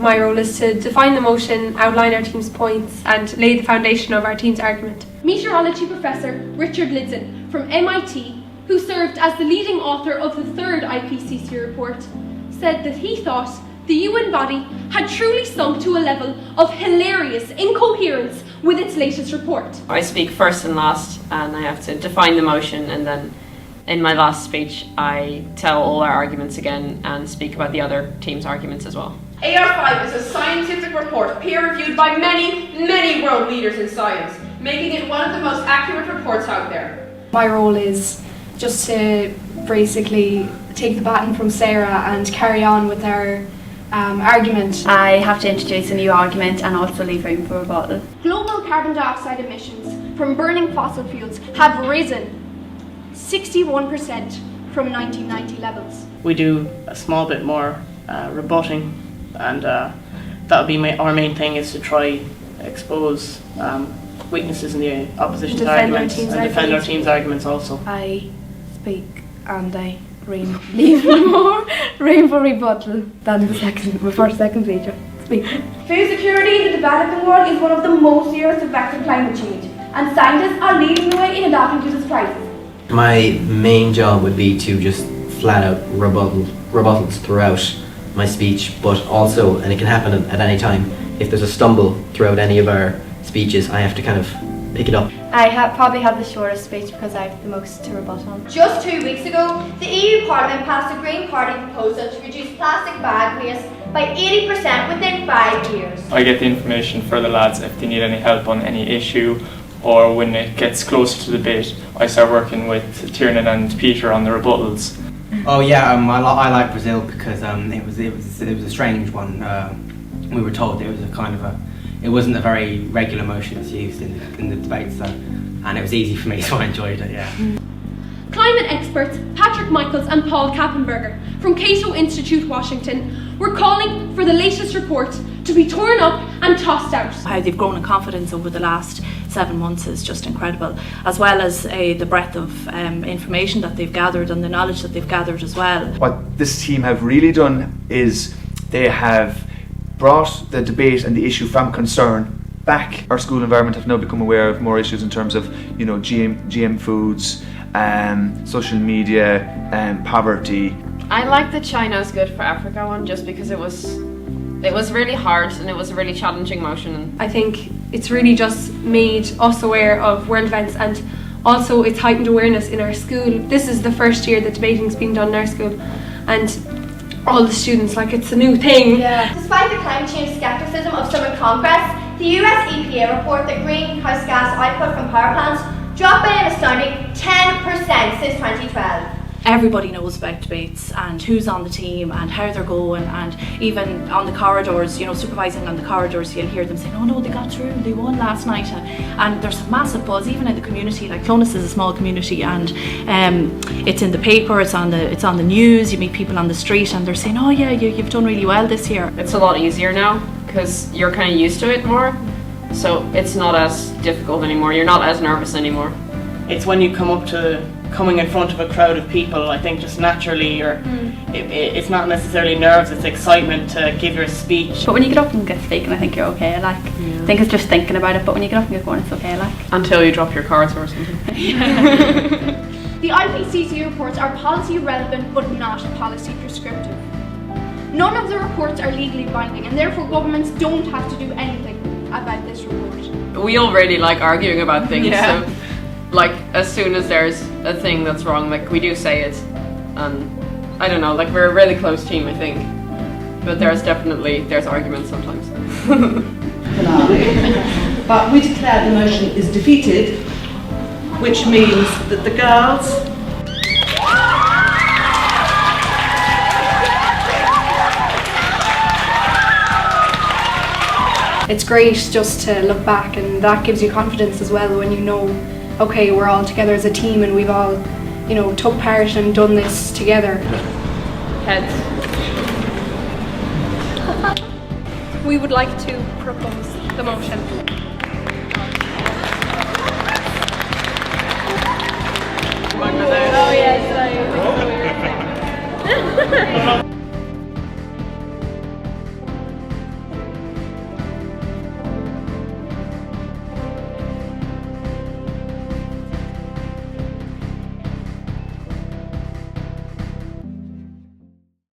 My role is to define the motion, outline our team's points, and lay the foundation of our team's argument. Meteorology Professor Richard Liddon from MIT, who served as the leading author of the third IPCC report, said that he thought the UN body had truly sunk to a level of hilarious incoherence with its latest report. I speak first and last, and I have to define the motion, and then in my last speech I tell all our arguments again and speak about the other team's arguments as well. AR5 is a scientific report peer-reviewed by many world leaders in science, making it one of the most accurate reports out there. My role is just to basically take the baton from Sarah and carry on with our argument. I have to introduce a new argument and also leave room for rebuttal. Global carbon dioxide emissions from burning fossil fuels have risen 61% from 1990 levels. We do a small bit more rebutting, and that'll be our main thing, is to try expose weaknesses in the opposition's arguments and defend our team's arguments also. I speak and I leave more room for rebuttal than the first second speech. Speak. Food security in the developing world is one of the most serious effects of climate change, and scientists are leading the way in adapting to this crisis. My main job would be to just flat out rebuttals throughout my speech, but also, and it can happen at any time, if there's a stumble throughout any of our speeches, I have to kind of pick it up. I probably have the shortest speech because I have the most to rebut on. Just 2 weeks ago, the EU Parliament passed a Green Party proposal to reduce plastic bag waste by 80% within 5 years. I get the information for the lads if they need any help on any issue, or when it gets closer to the debate, I start working with Tiernan and Peter on the rebuttals. Oh yeah, I like Brazil because it was a strange one. We were told it was it wasn't a very regular motion that's used in the debates, so, and it was easy for me, so I enjoyed it. Yeah. Climate experts Patrick Michaels and Paul Kappenberger from Cato Institute, Washington, were calling for the latest report to be torn up and tossed out. How they've grown in confidence over the last 7 months is just incredible, as well as the breadth of information that they've gathered and the knowledge that they've gathered as well. What this team have really done is they have brought the debate and the issue from concern back. Our school environment have now become aware of more issues in terms of, GM foods, social media, poverty. I like the China's good for Africa one just because it was really hard and it was a really challenging motion. I think it's really just made us aware of world events, and also it's heightened awareness in our school. This is the first year that debating's being done in our school, and all the students, it's a new thing. Yeah. Despite the climate change skepticism of some in Congress, the US EPA report that greenhouse gas output from power plants dropped by an astounding 10% since 2012. Everybody knows about debates and who's on the team and how they're going, and even on the corridors, supervising on the corridors, you'll hear them saying, oh no, they got through, they won last night, and there's a massive buzz even in the community. Clonus is a small community, and it's in the paper, it's on the news, you meet people on the street and they're saying, oh yeah, you've done really well this year. It's a lot easier now because you're kind of used to it more, so it's not as difficult anymore, you're not as nervous anymore. It's when you come up to coming in front of a crowd of people, I think just naturally it's not necessarily nerves, it's excitement to give your speech. But when you get up and get speaking, I think you're okay. I think it's just thinking about it, but when you get up and get going, it's okay. Until you drop your cards or something. The IPCC reports are policy relevant but not policy prescriptive. None of the reports are legally binding, and therefore governments don't have to do anything about this report. We already like arguing about things, so as soon as there's a thing that's wrong, we do say it, and I don't know, we're a really close team, I think, but there's arguments sometimes. But we declare the motion is defeated, which means that the girls It's great just to look back, and that gives you confidence as well when you know, okay, we're all together as a team and we've all, took part and done this together. Heads. We would like to propose the motion. Oh yes,